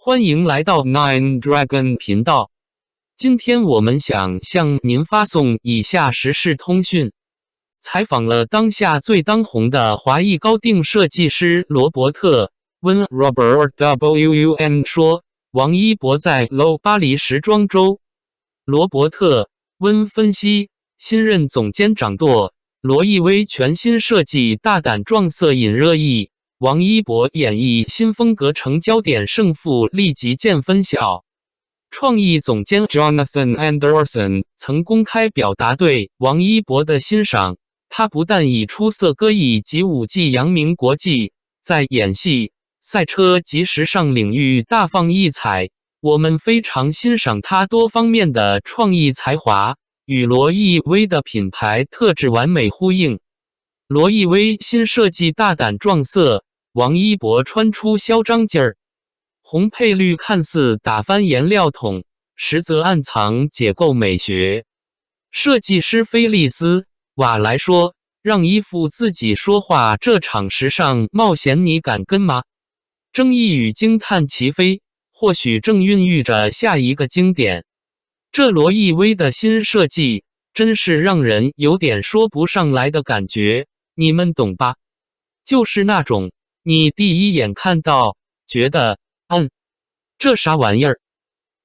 欢迎来到 Nine Dragon 频道。今天我们想向您发送以下时事通讯：采访了当下最当红的华裔高定设计师罗伯特温 Robert Wun 说，王一博在 Low 巴黎时装周。罗伯特温分析，新任总监掌舵，罗意威全新设计大胆撞色引热议，王一博演绎新风格成焦点胜负立即见分晓。创意总监 Jonathan Anderson 曾公开表达对王一博的欣赏，他不但以出色歌艺及舞技扬名国际，在演戏、赛车及时尚领域大放异彩，我们非常欣赏他多方面的创意才华，与罗意威的品牌特质完美呼应。罗意威新设计大胆撞色，王一博穿出嚣张劲儿。红配绿看似打翻颜料桶，实则暗藏解构美学。设计师菲利斯·瓦莱说，让衣服自己说话，这场时尚冒险你敢跟吗？争议与惊叹齐飞，或许正孕育着下一个经典。这罗意威的新设计真是让人有点说不上来的感觉，你们懂吧？就是那种你第一眼看到觉得这啥玩意儿，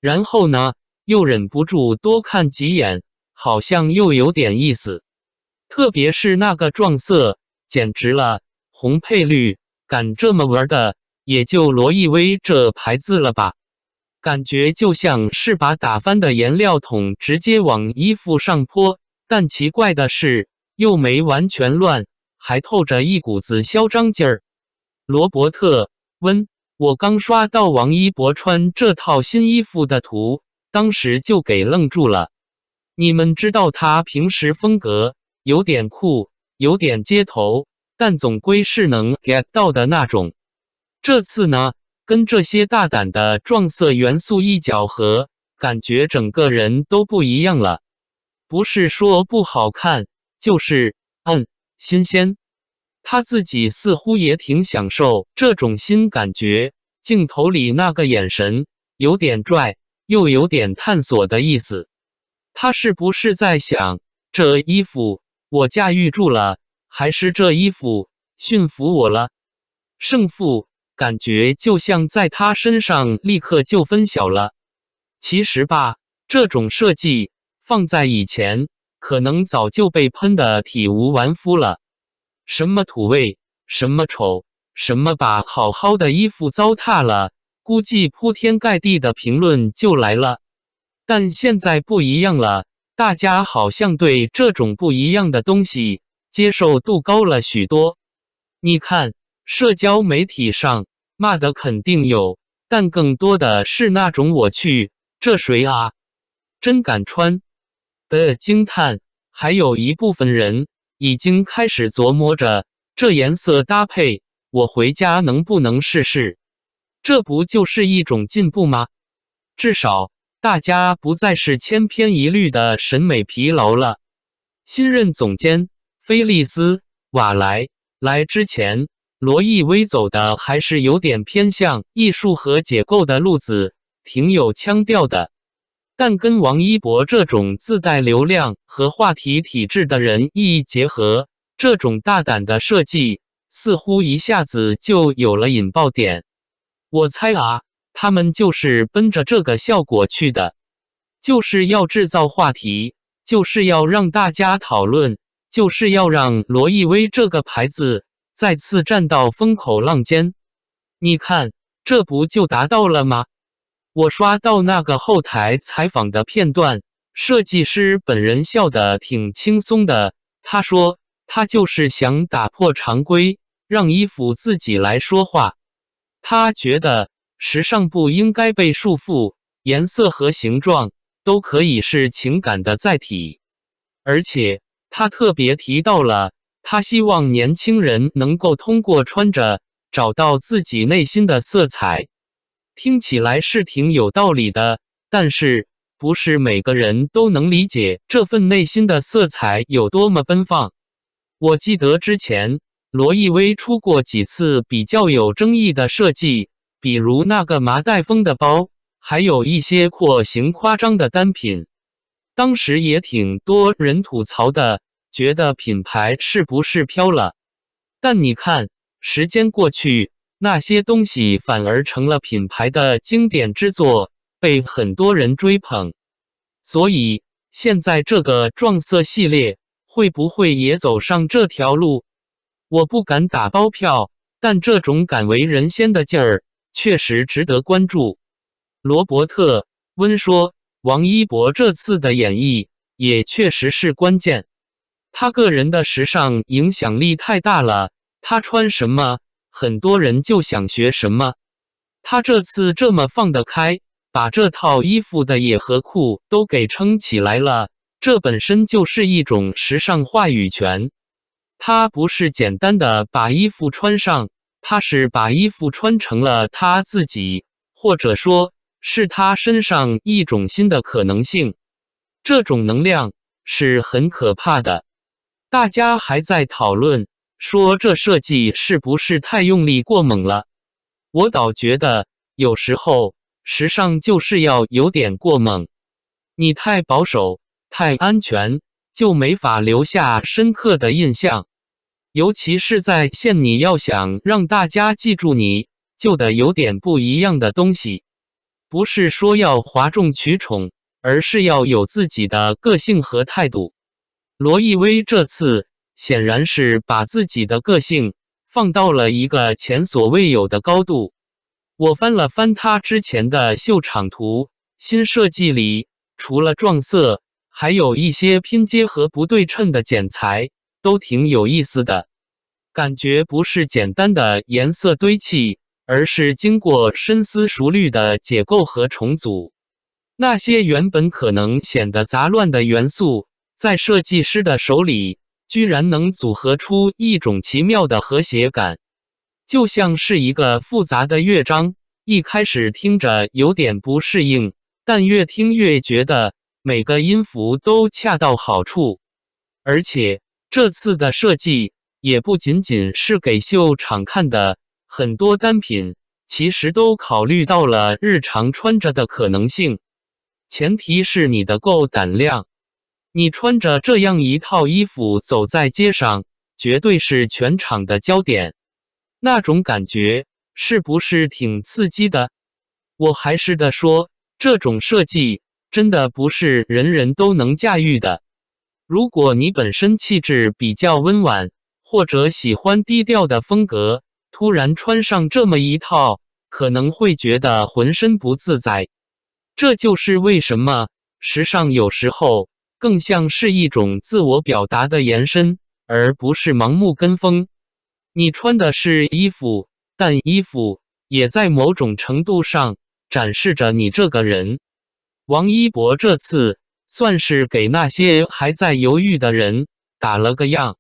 然后呢又忍不住多看几眼，好像又有点意思。特别是那个撞色简直了，红配绿敢这么玩的也就罗意威这牌子了吧，感觉就像是把打翻的颜料桶直接往衣服上泼，但奇怪的是又没完全乱，还透着一股子嚣张劲儿。罗伯特温，我刚刷到王一博穿这套新衣服的图，当时就给愣住了。你们知道他平时风格有点酷，有点街头，但总归是能 get 到的那种。这次呢，跟这些大胆的撞色元素一搅和，感觉整个人都不一样了。不是说不好看，就是新鲜。他自己似乎也挺享受这种新感觉，镜头里那个眼神有点拽，又有点探索的意思。他是不是在想，这衣服我驾驭住了，还是这衣服驯服我了？胜负感觉就像在他身上立刻就分晓了。其实吧，这种设计放在以前，可能早就被喷得体无完肤了。什么土味，什么丑，什么把好好的衣服糟蹋了，估计铺天盖地的评论就来了。但现在不一样了，大家好像对这种不一样的东西接受度高了许多。你看，社交媒体上骂的肯定有，但更多的是那种我去，这谁啊？真敢穿的惊叹，还有一部分人已经开始琢磨着，这颜色搭配，我回家能不能试试？这不就是一种进步吗？至少大家不再是千篇一律的审美疲劳了。新任总监菲利斯·瓦莱来之前，罗意威走的还是有点偏向艺术和解构的路子，挺有腔调的。但跟王一博这种自带流量和话题体质的人一结合，这种大胆的设计似乎一下子就有了引爆点。我猜啊，他们就是奔着这个效果去的，就是要制造话题，就是要让大家讨论，就是要让罗意威这个牌子再次站到风口浪尖。你看，这不就达到了吗？我刷到那个后台采访的片段，设计师本人笑得挺轻松的。他说，他就是想打破常规，让衣服自己来说话。他觉得时尚不应该被束缚，颜色和形状都可以是情感的载体。而且他特别提到了，他希望年轻人能够通过穿着找到自己内心的色彩。听起来是挺有道理的，但是不是每个人都能理解这份内心的色彩有多么奔放。我记得之前罗意威出过几次比较有争议的设计，比如那个麻袋风的包，还有一些廓形夸张的单品。当时也挺多人吐槽的，觉得品牌是不是飘了？但你看，时间过去，那些东西反而成了品牌的经典之作，被很多人追捧。所以，现在这个撞色系列会不会也走上这条路？我不敢打包票，但这种敢为人先的劲儿确实值得关注。罗伯特·温说，王一博这次的演绎也确实是关键。他个人的时尚影响力太大了，他穿什么，很多人就想学什么。他这次这么放得开，把这套衣服的野和裤都给撑起来了，这本身就是一种时尚话语权。他不是简单的把衣服穿上，他是把衣服穿成了他自己，或者说是他身上一种新的可能性。这种能量是很可怕的。大家还在讨论，说这设计是不是太用力过猛了？我倒觉得，有时候时尚就是要有点过猛。你太保守、太安全，就没法留下深刻的印象。尤其是在现你要想让大家记住你，就得有点不一样的东西。不是说要哗众取宠，而是要有自己的个性和态度。罗意威这次显然是把自己的个性放到了一个前所未有的高度。我翻了翻他之前的秀场图，新设计里除了撞色，还有一些拼接和不对称的剪裁，都挺有意思的。感觉不是简单的颜色堆砌，而是经过深思熟虑的解构和重组。那些原本可能显得杂乱的元素，在设计师的手里，居然能组合出一种奇妙的和谐感，就像是一个复杂的乐章。一开始听着有点不适应，但越听越觉得每个音符都恰到好处。而且这次的设计也不仅仅是给秀场看的，很多单品其实都考虑到了日常穿着的可能性。前提是你的够胆量。你穿着这样一套衣服走在街上，绝对是全场的焦点。那种感觉是不是挺刺激的？我还是得说，这种设计真的不是人人都能驾驭的。如果你本身气质比较温婉，或者喜欢低调的风格，突然穿上这么一套，可能会觉得浑身不自在。这就是为什么时尚有时候更像是一种自我表达的延伸，而不是盲目跟风。你穿的是衣服，但衣服也在某种程度上展示着你这个人。王一博这次算是给那些还在犹豫的人打了个样，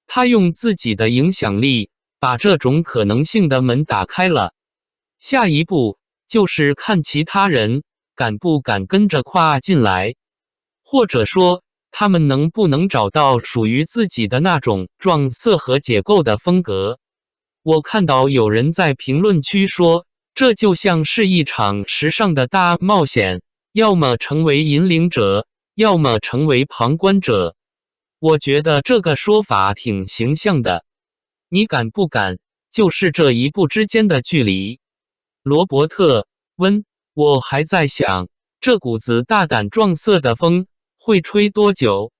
他用自己的影响力把这种可能性的门打开了。下一步就是看其他人敢不敢跟着跨进来。或者说，他们能不能找到属于自己的那种撞色和解构的风格？我看到有人在评论区说，这就像是一场时尚的大冒险，要么成为引领者，要么成为旁观者。我觉得这个说法挺形象的。你敢不敢，就是这一步之间的距离。罗伯特·温，我还在想，这股子大胆撞色的风会吹多久？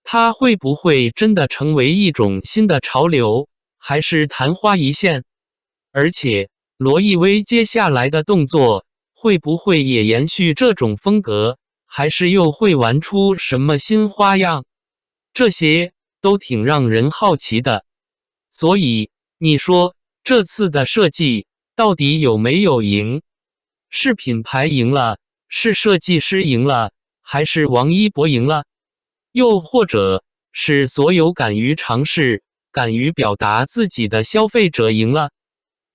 它会不会真的成为一种新的潮流，还是昙花一现？而且，罗意威接下来的动作会不会也延续这种风格，还是又会玩出什么新花样？这些都挺让人好奇的。所以，你说这次的设计到底有没有赢？是品牌赢了，是设计师赢了，还是王一博赢了？又或者是所有敢于尝试、敢于表达自己的消费者赢了？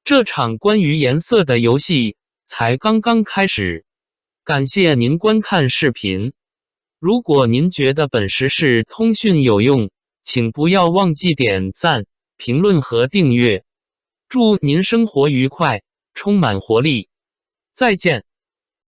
这场关于颜色的游戏才刚刚开始。感谢您观看视频。如果您觉得本时事通讯有用，请不要忘记点赞、评论和订阅。祝您生活愉快！充满活力。再见。